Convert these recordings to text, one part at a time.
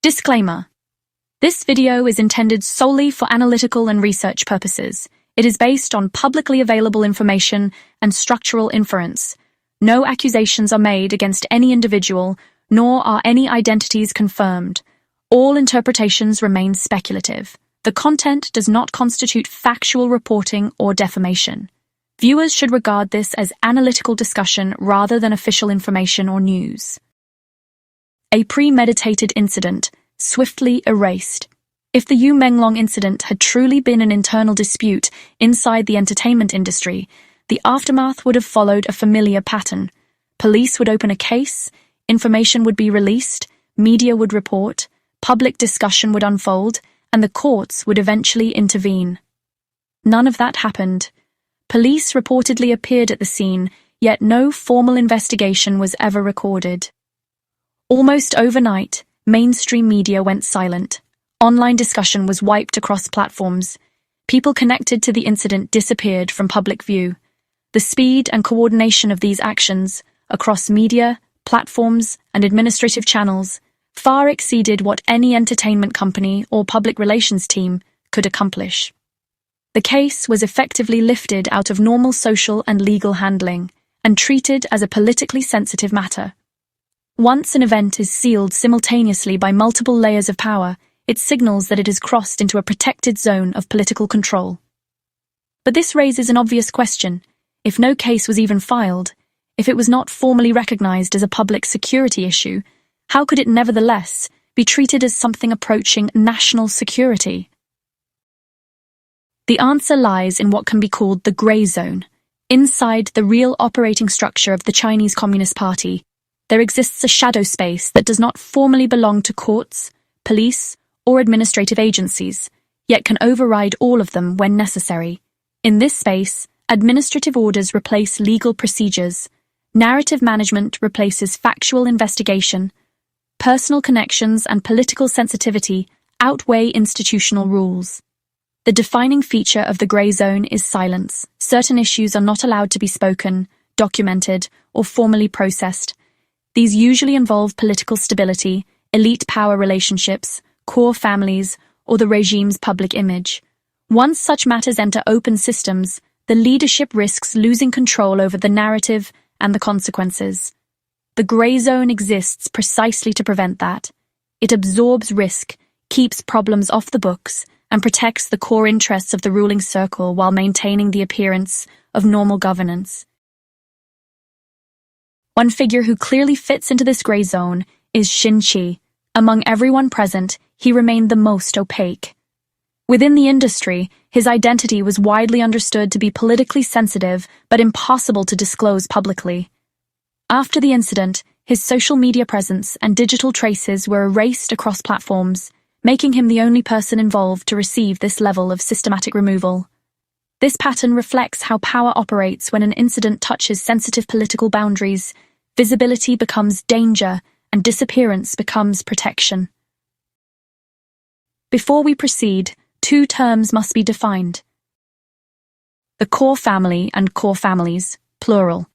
Disclaimer. This video is intended solely for analytical and research purposes. It is based on publicly available information and structural inference. No accusations are made against any individual, nor are any identities confirmed. All interpretations remain speculative. The content does not constitute factual reporting or defamation. Viewers should regard this as analytical discussion rather than official information or news. A premeditated incident, swiftly erased. If the Yu Menglong incident had truly been an internal dispute inside the entertainment industry, the aftermath would have followed a familiar pattern. Police would open a case, information would be released, media would report, public discussion would unfold, and the courts would eventually intervene. None of that happened. Police reportedly appeared at the scene, yet no formal investigation was ever recorded. Almost overnight, mainstream media went silent. Online discussion was wiped across platforms. People connected to the incident disappeared from public view. The speed and coordination of these actions, across media, platforms, and administrative channels, far exceeded what any entertainment company or public relations team could accomplish. The case was effectively lifted out of normal social and legal handling and treated as a politically sensitive matter. Once an event is sealed simultaneously by multiple layers of power, it signals that it has crossed into a protected zone of political control. But this raises an obvious question. If no case was even filed, if it was not formally recognized as a public security issue, how could it nevertheless be treated as something approaching national security? The answer lies in what can be called the gray zone. Inside the real operating structure of the Chinese Communist Party, there exists a shadow space that does not formally belong to courts, police, or administrative agencies, yet can override all of them when necessary. In this space, administrative orders replace legal procedures, narrative management replaces factual investigation, personal connections and political sensitivity outweigh institutional rules. The defining feature of the gray zone is silence. Certain issues are not allowed to be spoken, documented, or formally processed. These usually involve political stability, elite power relationships, core families, or the regime's public image. Once such matters enter open systems, the leadership risks losing control over the narrative and the consequences. The gray zone exists precisely to prevent that. It absorbs risk, keeps problems off the books, and protects the core interests of the ruling circle while maintaining the appearance of normal governance. One figure who clearly fits into this gray zone is Xin Qi. Among everyone present, he remained the most opaque. Within the industry, his identity was widely understood to be politically sensitive but impossible to disclose publicly. After the incident, his social media presence and digital traces were erased across platforms, making him the only person involved to receive this level of systematic removal. This pattern reflects how power operates when an incident touches sensitive political boundaries. Visibility becomes danger, and disappearance becomes protection. Before we proceed, two terms must be defined. The core family and core families, plural.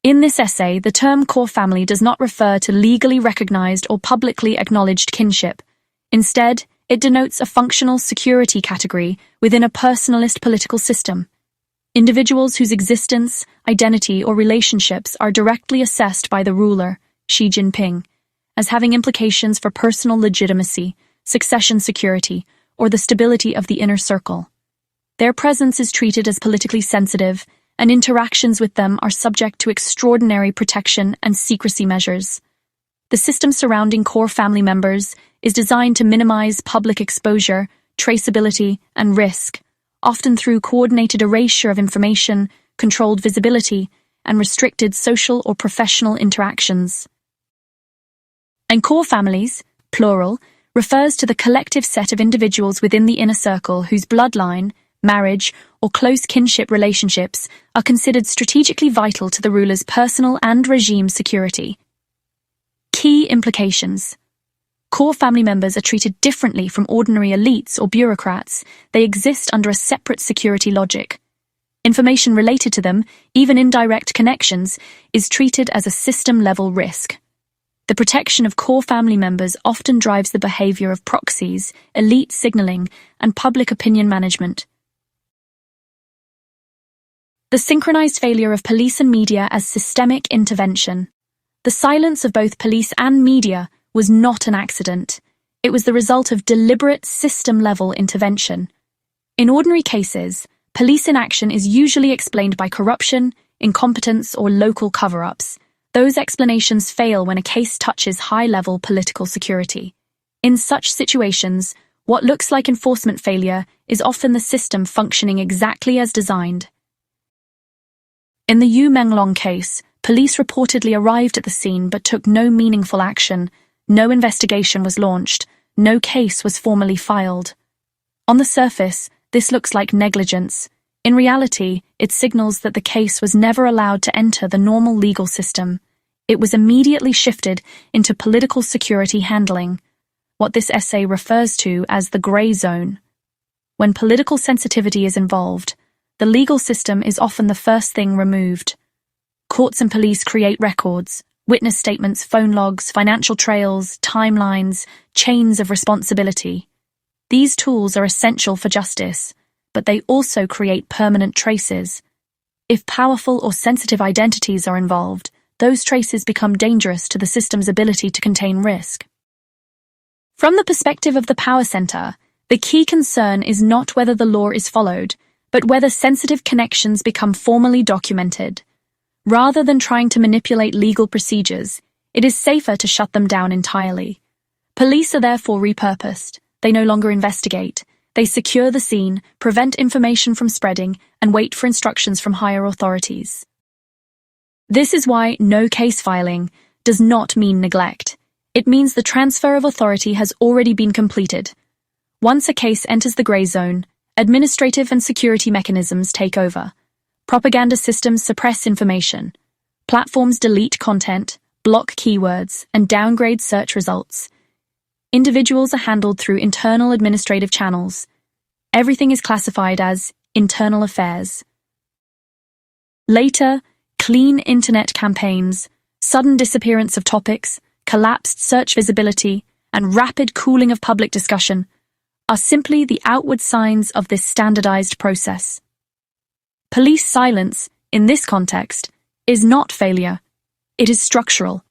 In this essay, the term core family does not refer to legally recognized or publicly acknowledged kinship. Instead, it denotes a functional security category within a personalist political system. Individuals whose existence, identity, or relationships are directly assessed by the ruler, Xi Jinping, as having implications for personal legitimacy, succession security, or the stability of the inner circle. Their presence is treated as politically sensitive, and interactions with them are subject to extraordinary protection and secrecy measures. The system surrounding core family members is designed to minimize public exposure, traceability, and risk, often through coordinated erasure of information, controlled visibility, and restricted social or professional interactions. And core families, plural, refers to the collective set of individuals within the inner circle whose bloodline, marriage, or close kinship relationships are considered strategically vital to the ruler's personal and regime security. Key implications. Core family members are treated differently from ordinary elites or bureaucrats. They exist under a separate security logic. Information related to them, even indirect connections, is treated as a system-level risk. The protection of core family members often drives the behavior of proxies, elite signaling, and public opinion management. The synchronized failure of police and media as systemic intervention. The silence of both police and media was not an accident. It was the result of deliberate system-level intervention. In ordinary cases, police inaction is usually explained by corruption, incompetence, or local cover-ups. Those explanations fail when a case touches high-level political security. In such situations, what looks like enforcement failure is often the system functioning exactly as designed. In the Yu Menglong case, police reportedly arrived at the scene but took no meaningful action. No investigation was launched. No case was formally filed. On the surface, this looks like negligence. In reality, it signals that the case was never allowed to enter the normal legal system. It was immediately shifted into political security handling, what this essay refers to as the gray zone. When political sensitivity is involved, the legal system is often the first thing removed. Courts and police create records, witness statements, phone logs, financial trails, timelines, chains of responsibility. These tools are essential for justice, but they also create permanent traces. If powerful or sensitive identities are involved, those traces become dangerous to the system's ability to contain risk. From the perspective of the power center, the key concern is not whether the law is followed, but whether sensitive connections become formally documented. Rather than trying to manipulate legal procedures, it is safer to shut them down entirely. Police are therefore repurposed. They no longer investigate. They secure the scene, prevent information from spreading, and wait for instructions from higher authorities. This is why no case filing does not mean neglect. It means the transfer of authority has already been completed. Once a case enters the gray zone, administrative and security mechanisms take over. Propaganda systems suppress information. Platforms delete content, block keywords, and downgrade search results. Individuals are handled through internal administrative channels. Everything is classified as internal affairs. Later, clean internet campaigns, sudden disappearance of topics, collapsed search visibility, and rapid cooling of public discussion are simply the outward signs of this standardized process. Police silence, in this context, is not failure. It is structural.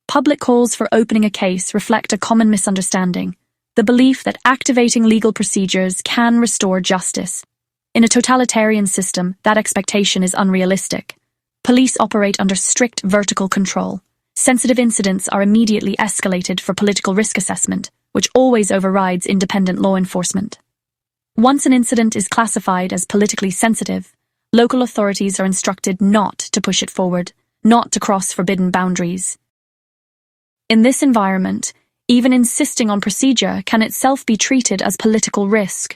Public calls for opening a case reflect a common misunderstanding, the belief that activating legal procedures can restore justice. In a totalitarian system, that expectation is unrealistic. Police operate under strict vertical control. Sensitive incidents are immediately escalated for political risk assessment, which always overrides independent law enforcement. Once an incident is classified as politically sensitive, local authorities are instructed not to push it forward, not to cross forbidden boundaries. In this environment, even insisting on procedure can itself be treated as political risk.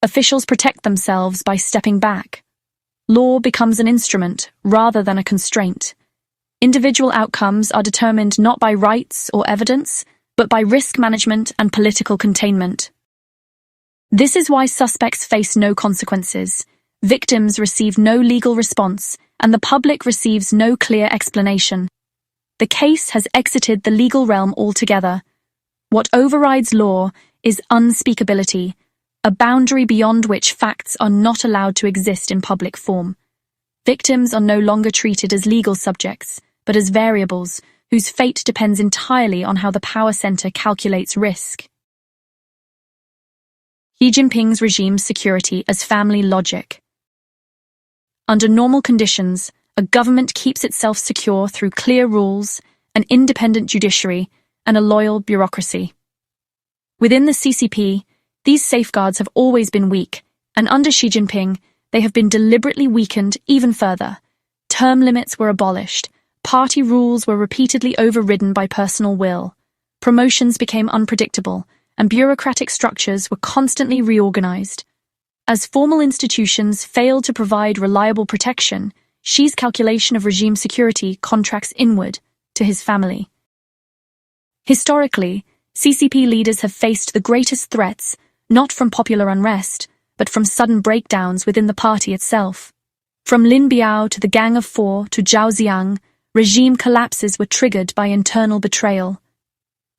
Officials protect themselves by stepping back. Law becomes an instrument rather than a constraint. Individual outcomes are determined not by rights or evidence, but by risk management and political containment. This is why suspects face no consequences, victims receive no legal response, and the public receives no clear explanation. The case has exited the legal realm altogether. What overrides law is unspeakability, a boundary beyond which facts are not allowed to exist in public form. Victims are no longer treated as legal subjects, but as variables whose fate depends entirely on how the power center calculates risk. Xi Jinping's regime's security as family logic. Under normal conditions, a government keeps itself secure through clear rules, an independent judiciary, and a loyal bureaucracy. Within the CCP, these safeguards have always been weak, and under Xi Jinping, they have been deliberately weakened even further. Term limits were abolished, party rules were repeatedly overridden by personal will, promotions became unpredictable, and bureaucratic structures were constantly reorganized. As formal institutions failed to provide reliable protection, Xi's calculation of regime security contracts inward, to his family. Historically, CCP leaders have faced the greatest threats, not from popular unrest, but from sudden breakdowns within the party itself. From Lin Biao to the Gang of Four to Zhao Ziang, regime collapses were triggered by internal betrayal.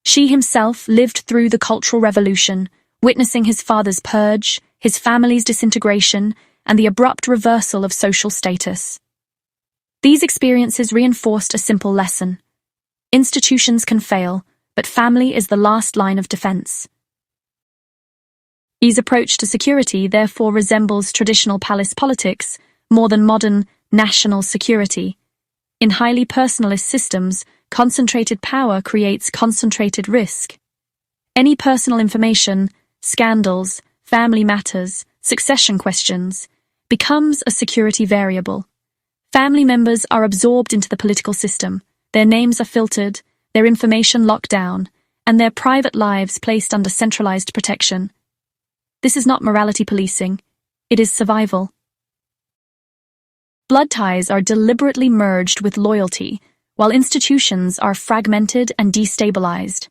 Xi himself lived through the Cultural Revolution, witnessing his father's purge, his family's disintegration, and the abrupt reversal of social status. These experiences reinforced a simple lesson. Institutions can fail, but family is the last line of defense. Xi's approach to security therefore resembles traditional palace politics more than modern national security. In highly personalist systems, concentrated power creates concentrated risk. Any personal information, scandals, family matters, succession questions, becomes a security variable. Family members are absorbed into the political system, their names are filtered, their information locked down, and their private lives placed under centralized protection. This is not morality policing, it is survival. Blood ties are deliberately merged with loyalty, while institutions are fragmented and destabilized.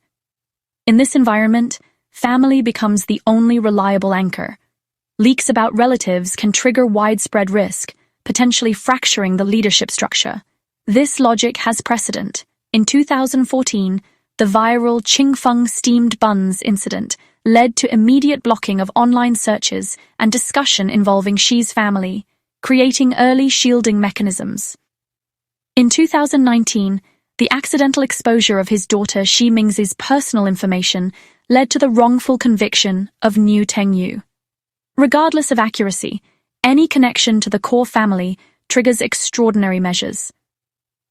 In this environment, family becomes the only reliable anchor. Leaks about relatives can trigger widespread risk, potentially fracturing the leadership structure. This logic has precedent. In 2014, the viral Qingfeng steamed buns incident led to immediate blocking of online searches and discussion involving Xi's family, creating early shielding mechanisms. In 2019, the accidental exposure of his daughter Xi Ming's personal information led to the wrongful conviction of Niu Tengyu. Regardless of accuracy, any connection to the core family triggers extraordinary measures.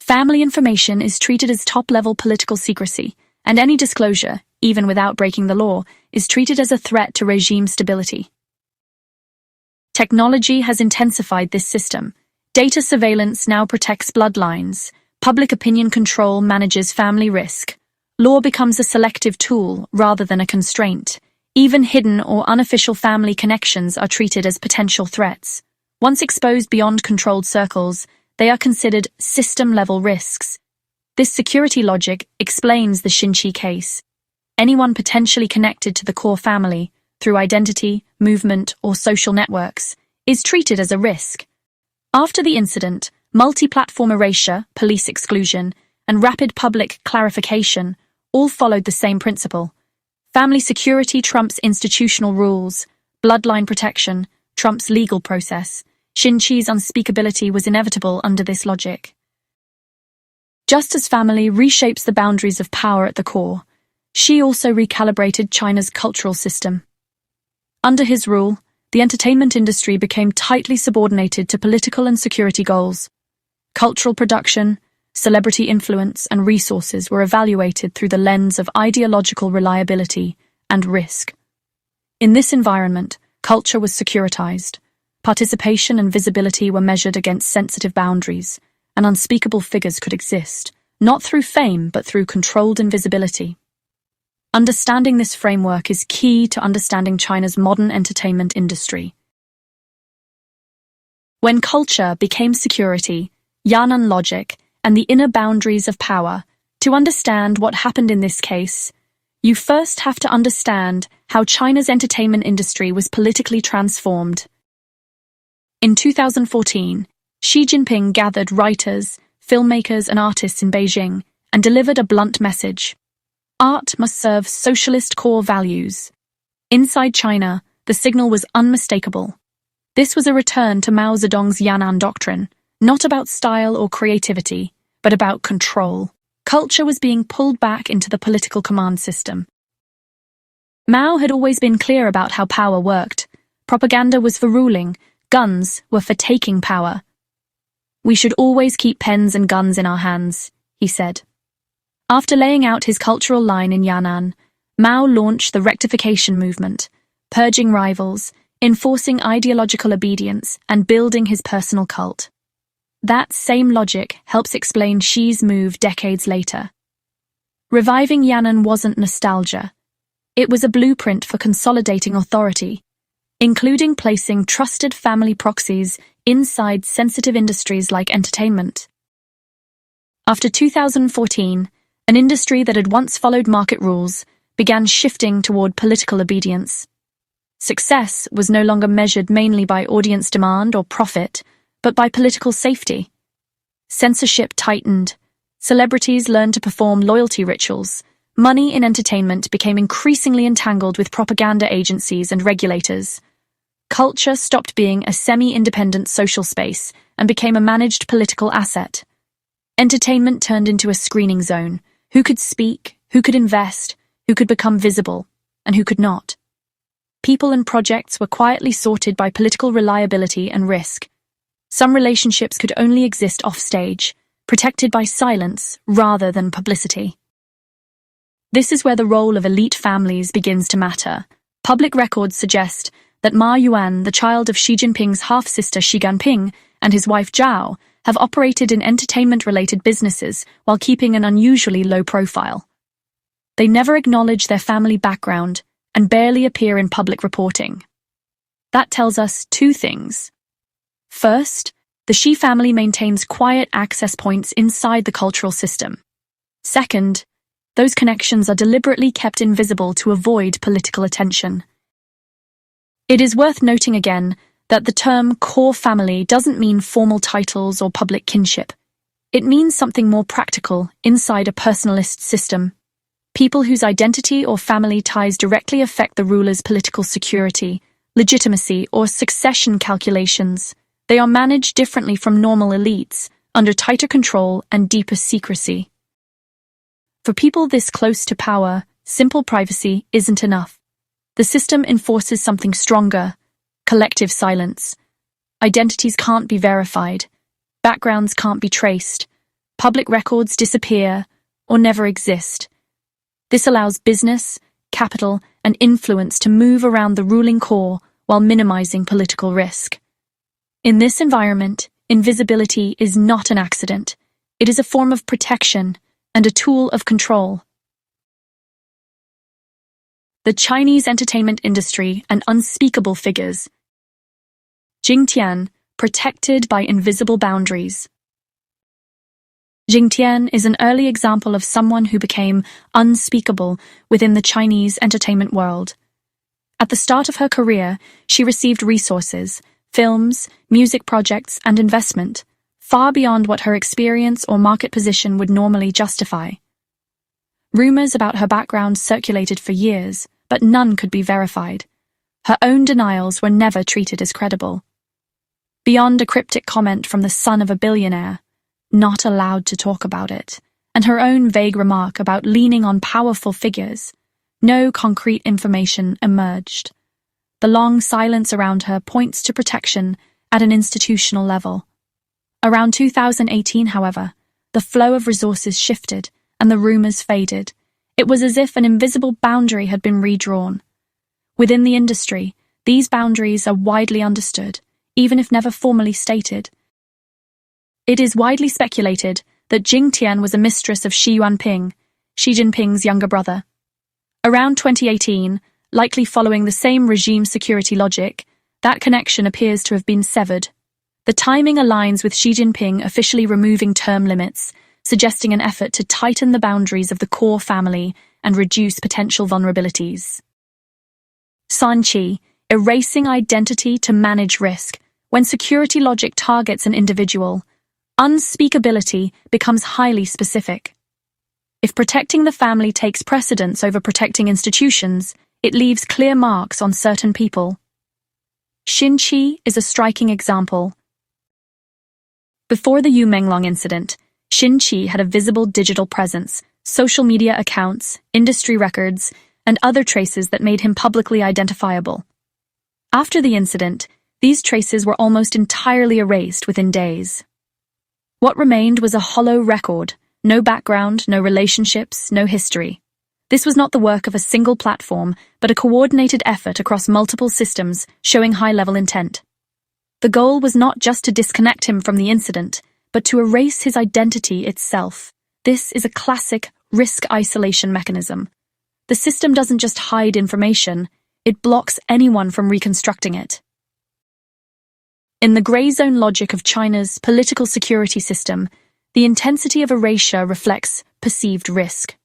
Family information is treated as top-level political secrecy, and any disclosure, even without breaking the law, is treated as a threat to regime stability. Technology has intensified this system. Data surveillance now protects bloodlines. Public opinion control manages family risk. Law becomes a selective tool rather than a constraint. Even hidden or unofficial family connections are treated as potential threats. Once exposed beyond controlled circles, they are considered system-level risks. This security logic explains the Xin Qi case. Anyone potentially connected to the core family, through identity, movement, or social networks, is treated as a risk. After the incident, multi-platform erasure, police exclusion, and rapid public clarification all followed the same principle. Family security trumps institutional rules, bloodline protection trumps legal process. Xin Qi's unspeakability was inevitable under this logic. Just as family reshapes the boundaries of power at the core, Xi also recalibrated China's cultural system. Under his rule, the entertainment industry became tightly subordinated to political and security goals. Cultural production, celebrity influence, and resources were evaluated through the lens of ideological reliability and risk. In this environment, culture was securitized. Participation and visibility were measured against sensitive boundaries, and unspeakable figures could exist, not through fame but through controlled invisibility. Understanding this framework is key to understanding China's modern entertainment industry. When culture became security, Yan'an logic, and the inner boundaries of power, to understand what happened in this case, you first have to understand how China's entertainment industry was politically transformed. In 2014, Xi Jinping gathered writers, filmmakers, and artists in Beijing and delivered a blunt message. Art must serve socialist core values. Inside China, the signal was unmistakable. This was a return to Mao Zedong's Yan'an doctrine, not about style or creativity, but about control. Culture was being pulled back into the political command system. Mao had always been clear about how power worked. Propaganda was for ruling, guns were for taking power. "We should always keep pens and guns in our hands," he said. After laying out his cultural line in Yan'an, Mao launched the rectification movement, purging rivals, enforcing ideological obedience, and building his personal cult. That same logic helps explain Xi's move decades later. Reviving Yan'an wasn't nostalgia. It was a blueprint for consolidating authority, including placing trusted family proxies inside sensitive industries like entertainment. After 2014, an industry that had once followed market rules began shifting toward political obedience. Success was no longer measured mainly by audience demand or profit, but by political safety. Censorship tightened, Celebrities learned to perform loyalty rituals. Money in entertainment became increasingly entangled with propaganda agencies and regulators. Culture stopped being a semi-independent social space and became a managed political asset. Entertainment turned into a screening zone. Who could speak, who could invest, who could become visible, and who could not. People and projects were quietly sorted by political reliability and risk. Some relationships could only exist offstage, protected by silence rather than publicity. This is where the role of elite families begins to matter. Public records suggest that Ma Yuan, the child of Xi Jinping's half-sister Xi Jinping, and his wife Zhao, have operated in entertainment-related businesses while keeping an unusually low profile. They never acknowledge their family background and barely appear in public reporting. That tells us two things. First, the Xi family maintains quiet access points inside the cultural system. Second, those connections are deliberately kept invisible to avoid political attention. It is worth noting again that the term core family doesn't mean formal titles or public kinship. It means something more practical inside a personalist system. People whose identity or family ties directly affect the ruler's political security, legitimacy, or succession calculations. They are managed differently from normal elites, under tighter control and deeper secrecy. For people this close to power, simple privacy isn't enough. The system enforces something stronger: collective silence. Identities can't be verified. Backgrounds can't be traced. Public records disappear or never exist. This allows business, capital, and influence to move around the ruling core while minimizing political risk. In this environment, invisibility is not an accident. It is a form of protection and a tool of control. The Chinese entertainment industry and unspeakable figures. Jingtian, protected by invisible boundaries. Jingtian is an early example of someone who became unspeakable within the Chinese entertainment world. At the start of her career, she received resources, films, music projects, and investment, far beyond what her experience or market position would normally justify. Rumors about her background circulated for years, but none could be verified. Her own denials were never treated as credible. Beyond a cryptic comment from the son of a billionaire, not allowed to talk about it, and her own vague remark about leaning on powerful figures, no concrete information emerged. The long silence around her points to protection at an institutional level. Around 2018, however, the flow of resources shifted and the rumors faded. It was as if an invisible boundary had been redrawn. Within the industry, these boundaries are widely understood, even if never formally stated. It is widely speculated that Jingtian was a mistress of Xi Jinping, Xi Jinping's younger brother. Around 2018, likely following the same regime security logic, that connection appears to have been severed. The timing aligns with Xi Jinping officially removing term limits, suggesting an effort to tighten the boundaries of the core family and reduce potential vulnerabilities. Xin Qi, erasing identity to manage risk. When security logic targets an individual, unspeakability becomes highly specific. If protecting the family takes precedence over protecting institutions, it leaves clear marks on certain people. Xin Qi is a striking example. Before the Yu Menglong incident, Xin Qi had a visible digital presence, social media accounts, industry records, and other traces that made him publicly identifiable. After the incident, these traces were almost entirely erased within days. What remained was a hollow record, no background, no relationships, no history. This was not the work of a single platform, but a coordinated effort across multiple systems showing high-level intent. The goal was not just to disconnect him from the incident, but to erase his identity itself. This is a classic risk isolation mechanism. The system doesn't just hide information, it blocks anyone from reconstructing it. In the gray zone logic of China's political security system, the intensity of erasure reflects perceived risk.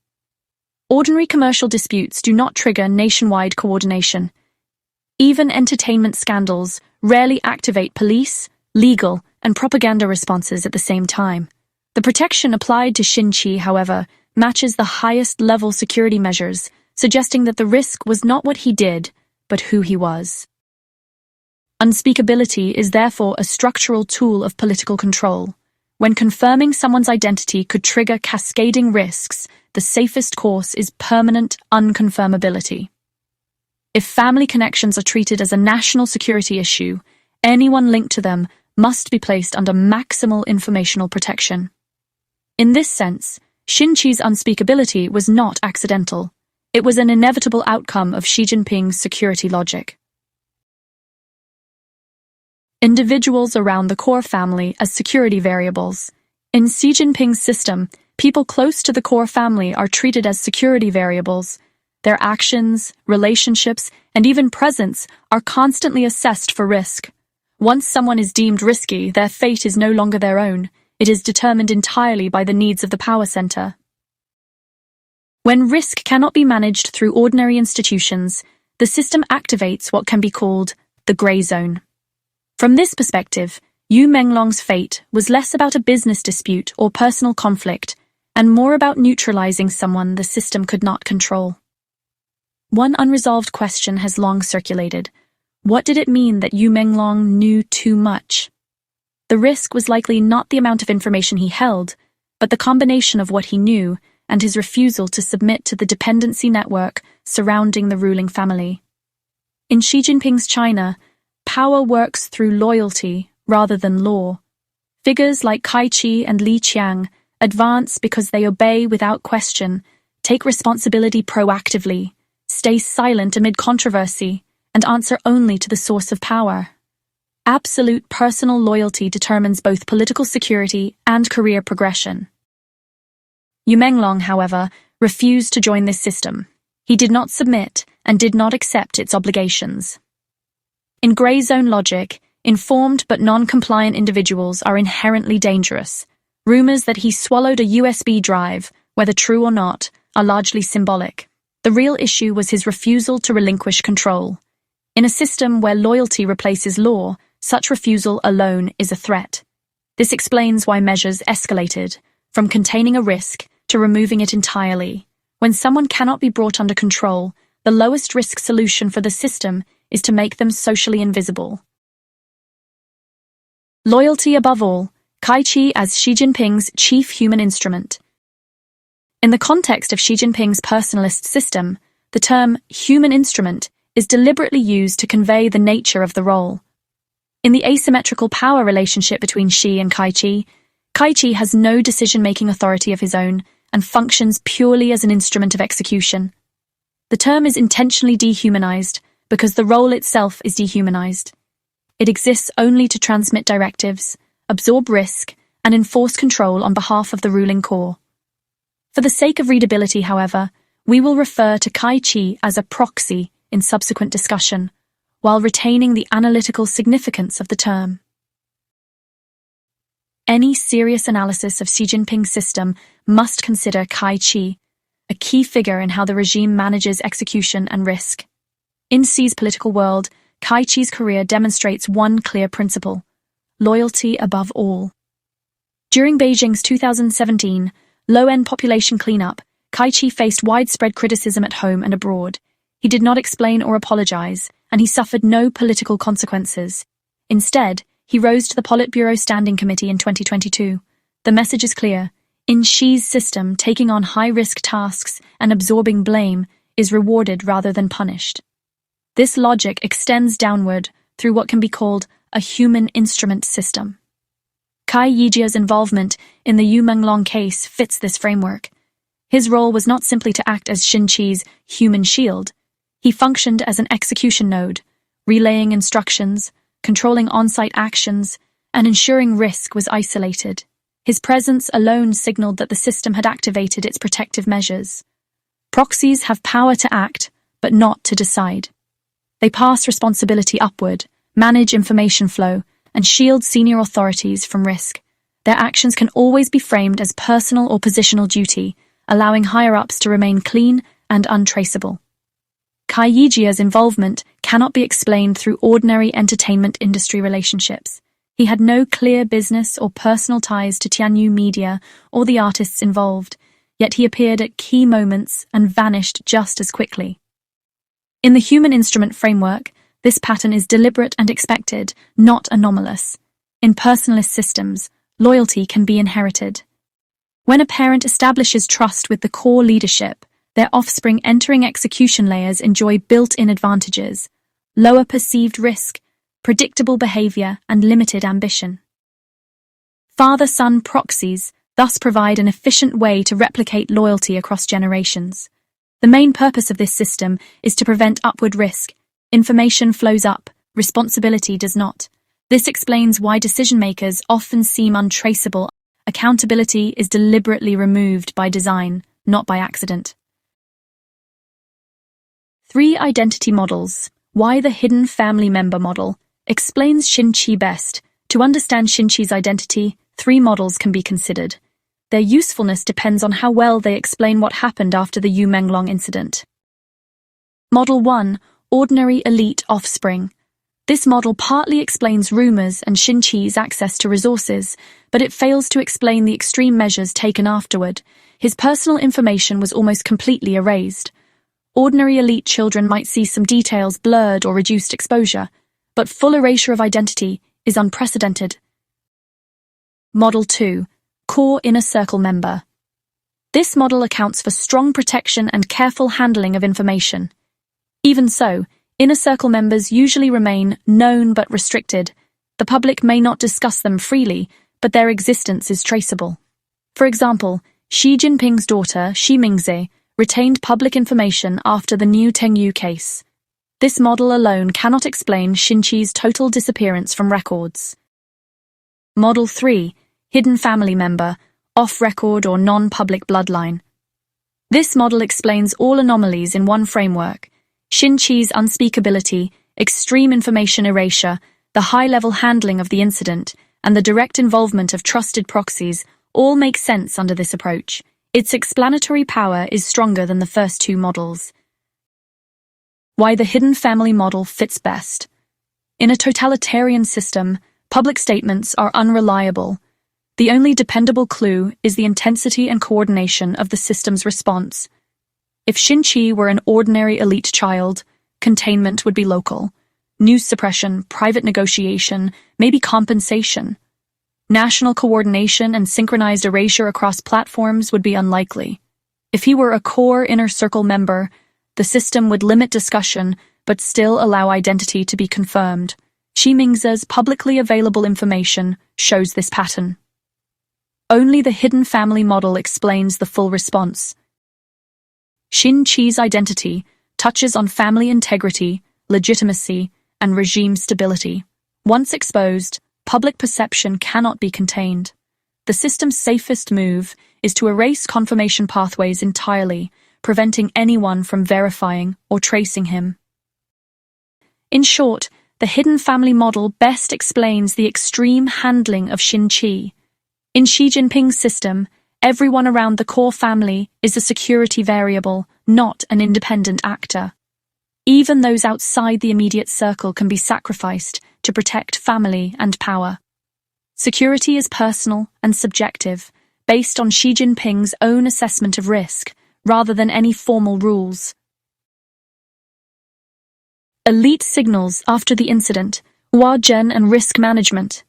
Ordinary commercial disputes do not trigger nationwide coordination. Even entertainment scandals rarely activate police, legal, and propaganda responses at the same time. The protection applied to Xin Qi, however, matches the highest level security measures, suggesting that the risk was not what he did, but who he was. Unspeakability is therefore a structural tool of political control. When confirming someone's identity could trigger cascading risks, the safest course is permanent unconfirmability. If family connections are treated as a national security issue, anyone linked to them must be placed under maximal informational protection. In this sense, Xin Qi's unspeakability was not accidental. It was an inevitable outcome of Xi Jinping's security logic. Individuals around the core family as security variables. In Xi Jinping's system, people close to the core family are treated as security variables. Their actions, relationships, and even presence are constantly assessed for risk. Once someone is deemed risky, their fate is no longer their own. It is determined entirely by the needs of the power center. When risk cannot be managed through ordinary institutions, the system activates what can be called the gray zone. From this perspective, Yu Menglong's fate was less about a business dispute or personal conflict, and more about neutralizing someone the system could not control. One unresolved question has long circulated. What did it mean that Yu Menglong knew too much? The risk was likely not the amount of information he held, but the combination of what he knew and his refusal to submit to the dependency network surrounding the ruling family. In Xi Jinping's China, power works through loyalty rather than law. Figures like Qi and Li Qiang advance because they obey without question, take responsibility proactively, stay silent amid controversy, and answer only to the source of power. Absolute personal loyalty determines both political security and career progression. Yu Menglong, however, refused to join this system. He did not submit and did not accept its obligations. In gray zone logic, informed but non-compliant individuals are inherently dangerous. Rumors that he swallowed a USB drive, whether true or not, are largely symbolic. The real issue was his refusal to relinquish control. In a system where loyalty replaces law, such refusal alone is a threat. This explains why measures escalated, from containing a risk to removing it entirely. When someone cannot be brought under control, the lowest risk solution for the system is to make them socially invisible. Loyalty above all, Qi as Xi Jinping's chief human instrument. In the context of Xi Jinping's personalist system, the term human instrument is deliberately used to convey the nature of the role. In the asymmetrical power relationship between Xi and Qi has no decision-making authority of his own and functions purely as an instrument of execution. The term is intentionally dehumanized because the role itself is dehumanized. It exists only to transmit directives, absorb risk, and enforce control on behalf of the ruling core. For the sake of readability, however, we will refer to Qi as a proxy in subsequent discussion, while retaining the analytical significance of the term. Any serious analysis of Xi Jinping's system must consider Qi, a key figure in how the regime manages execution and risk. In Xi's political world, Qi's career demonstrates one clear principle: loyalty above all. During Beijing's 2017 low-end population cleanup, Qi faced widespread criticism at home and abroad. He did not explain or apologize, and he suffered no political consequences. Instead, he rose to the Politburo Standing Committee in 2022. The message is clear. In Xi's system, taking on high-risk tasks and absorbing blame is rewarded rather than punished. This logic extends downward through what can be called a human instrument system. Qi Yijia's involvement in the Yu Menglong case fits this framework. His role was not simply to act as Xin Qi's human shield. He functioned as an execution node, relaying instructions, controlling on-site actions, and ensuring risk was isolated. His presence alone signaled that the system had activated its protective measures. Proxies have power to act, but not to decide. They pass responsibility upward, manage information flow, and shield senior authorities from risk. Their actions can always be framed as personal or positional duty, allowing higher-ups to remain clean and untraceable. Qi Yijia's involvement cannot be explained through ordinary entertainment industry relationships. He had no clear business or personal ties to Tianyu media or the artists involved, yet he appeared at key moments and vanished just as quickly. In the human instrument framework, this pattern is deliberate and expected, not anomalous. In personalist systems, loyalty can be inherited. When a parent establishes trust with the core leadership, their offspring entering execution layers enjoy built-in advantages, lower perceived risk, predictable behavior, and limited ambition. Father-son proxies thus provide an efficient way to replicate loyalty across generations. The main purpose of this system is to prevent upward risk. Information flows up, responsibility does not. This explains why decision-makers often seem untraceable. Accountability is deliberately removed by design, not by accident. 3 identity models. Why the hidden family member model explains Xin Qi best. To understand Xin Qi's identity, 3 models can be considered. Their usefulness depends on how well they explain what happened after the Yu Menglong incident. Model 1. Ordinary elite offspring. This model partly explains rumors and Xin Qi's access to resources, but it fails to explain the extreme measures taken afterward. His personal information was almost completely erased. Ordinary elite children might see some details blurred or reduced exposure, but full erasure of identity is unprecedented. Model 2. Core inner circle member. This model accounts for strong protection and careful handling of information. Even so, inner circle members usually remain known but restricted. The public may not discuss them freely, but their existence is traceable. For example, Xi Jinping's daughter, Xi Mingze, retained public information after the New Tengyu case. This model alone cannot explain Xin Qi's total disappearance from records. Model 3. Hidden family member, off-record or non-public bloodline. This model explains all anomalies in one framework. Xin Qi's unspeakability, extreme information erasure, the high-level handling of the incident, and the direct involvement of trusted proxies all make sense under this approach. Its explanatory power is stronger than the first 2 models. Why the hidden family model fits best. In a totalitarian system, public statements are unreliable. The only dependable clue is the intensity and coordination of the system's response. If Xin Qi were an ordinary elite child, containment would be local. News suppression, private negotiation, maybe compensation. National coordination and synchronized erasure across platforms would be unlikely. If he were a core inner circle member, the system would limit discussion but still allow identity to be confirmed. Xi Mingze's publicly available information shows this pattern. Only the hidden family model explains the full response. Xin Qi's identity touches on family integrity, legitimacy, and regime stability. Once exposed, public perception cannot be contained. The system's safest move is to erase confirmation pathways entirely, preventing anyone from verifying or tracing him. In short, the hidden family model best explains the extreme handling of Xin Qi. In Xi Jinping's system, everyone around the core family is a security variable, not an independent actor. Even those outside the immediate circle can be sacrificed to protect family and power. Security is personal and subjective, based on Xi Jinping's own assessment of risk, rather than any formal rules. Elite signals after the incident, Huazhen and risk management.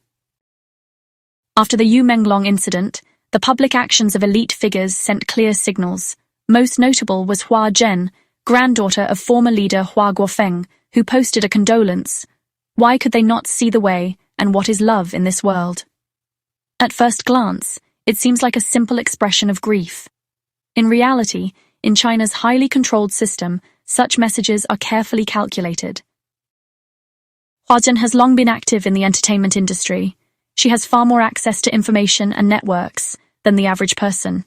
After the Yu Menglong incident, the public actions of elite figures sent clear signals. Most notable was Huazhen, granddaughter of former leader Hua Guofeng, who posted a condolence. Why could they not see the way, and what is love in this world? At first glance, it seems like a simple expression of grief. In reality, in China's highly controlled system, such messages are carefully calculated. Huazhen has long been active in the entertainment industry. She has far more access to information and networks than the average person.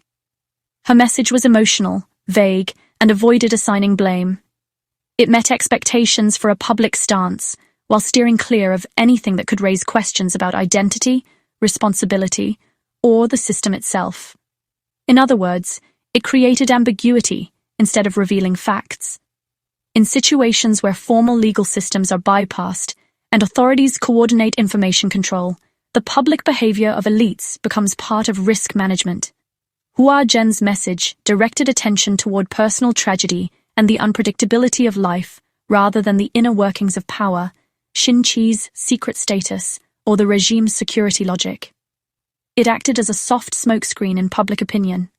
Her message was emotional, vague, and avoided assigning blame. It met expectations for a public stance, while steering clear of anything that could raise questions about identity, responsibility, or the system itself. In other words, it created ambiguity instead of revealing facts. In situations where formal legal systems are bypassed and authorities coordinate information control, the public behavior of elites becomes part of risk management. Hua Zhen's message directed attention toward personal tragedy and the unpredictability of life rather than the inner workings of power, Xin Qi's secret status, or the regime's security logic. It acted as a soft smokescreen in public opinion.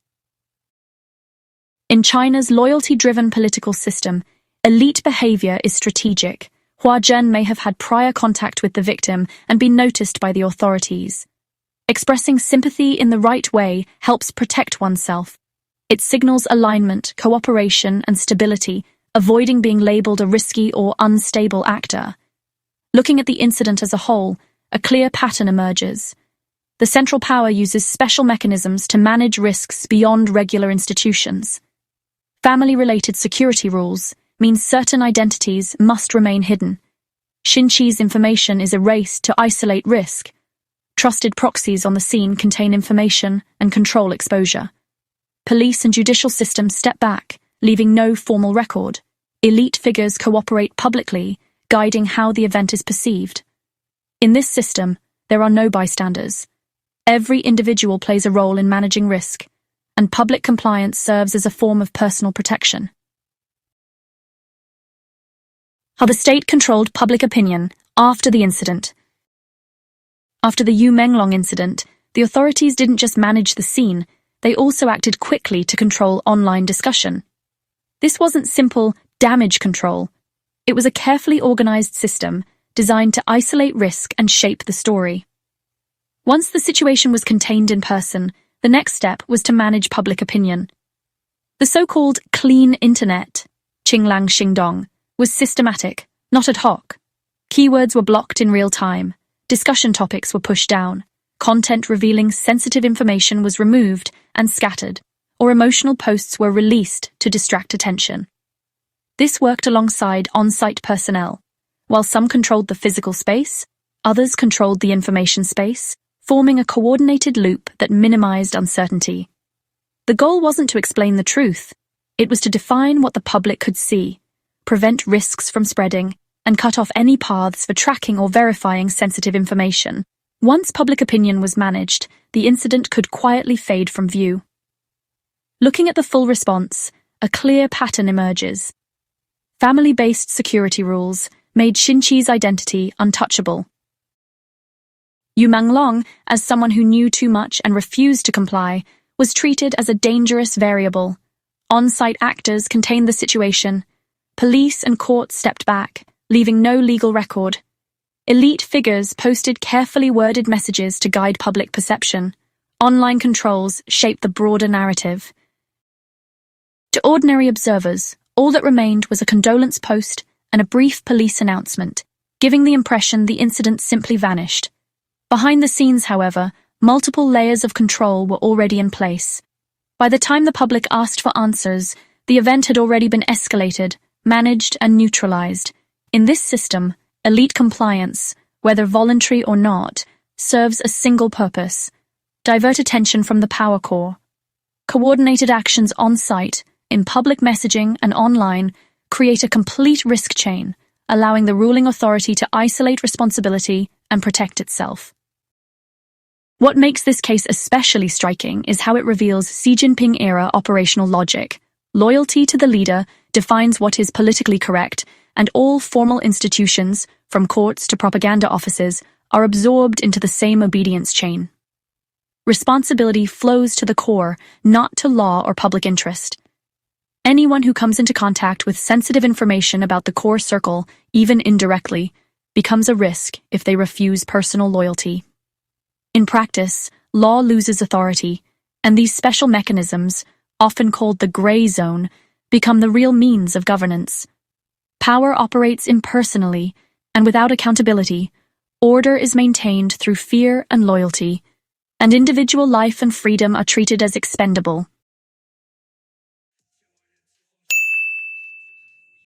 In China's loyalty-driven political system, elite behavior is strategic. Hua Zhen may have had prior contact with the victim and been noticed by the authorities. Expressing sympathy in the right way helps protect oneself. It signals alignment, cooperation, and stability, avoiding being labeled a risky or unstable actor. Looking at the incident as a whole, a clear pattern emerges. The central power uses special mechanisms to manage risks beyond regular institutions. Family-related security rules mean certain identities must remain hidden. Xin Qi's information is erased to isolate risk. Trusted proxies on the scene contain information and control exposure. Police and judicial systems step back, leaving no formal record. Elite figures cooperate publicly, guiding how the event is perceived. In this system, there are no bystanders. Every individual plays a role in managing risk, and public compliance serves as a form of personal protection. How the state controlled public opinion after the incident. After the Yu Menglong incident, the authorities didn't just manage the scene, they also acted quickly to control online discussion. This wasn't simple damage control. It was a carefully organized system designed to isolate risk and shape the story. Once the situation was contained in person, the next step was to manage public opinion. The so-called clean internet, Qinglang Xingdong, was systematic, not ad hoc. Keywords were blocked in real time, discussion topics were pushed down, content revealing sensitive information was removed and scattered, or emotional posts were released to distract attention. This worked alongside on-site personnel. While some controlled the physical space, others controlled the information space, forming a coordinated loop that minimized uncertainty. The goal wasn't to explain the truth, it was to define what the public could see, prevent risks from spreading, and cut off any paths for tracking or verifying sensitive information. Once public opinion was managed, the incident could quietly fade from view. Looking at the full response, a clear pattern emerges. Family-based security rules made Xin Qi's identity untouchable. Yu Menglong, as someone who knew too much and refused to comply, was treated as a dangerous variable. On-site actors contained the situation. Police and courts stepped back, leaving no legal record. Elite figures posted carefully worded messages to guide public perception. Online controls shaped the broader narrative. To ordinary observers, all that remained was a condolence post and a brief police announcement, giving the impression the incident simply vanished. Behind the scenes, however, multiple layers of control were already in place. By the time the public asked for answers, the event had already been escalated, managed, and neutralized. In this system, elite compliance, whether voluntary or not, serves a single purpose: divert attention from the power core. Coordinated actions on-site, in public messaging and online, create a complete risk chain, allowing the ruling authority to isolate responsibility and protect itself. What makes this case especially striking is how it reveals Xi Jinping-era operational logic. Loyalty to the leader defines what is politically correct, and all formal institutions, from courts to propaganda offices, are absorbed into the same obedience chain. Responsibility flows to the core, not to law or public interest. Anyone who comes into contact with sensitive information about the core circle, even indirectly, becomes a risk if they refuse personal loyalty. In practice, law loses authority, and these special mechanisms, often called the gray zone, become the real means of governance. Power operates impersonally, and without accountability, order is maintained through fear and loyalty, and individual life and freedom are treated as expendable.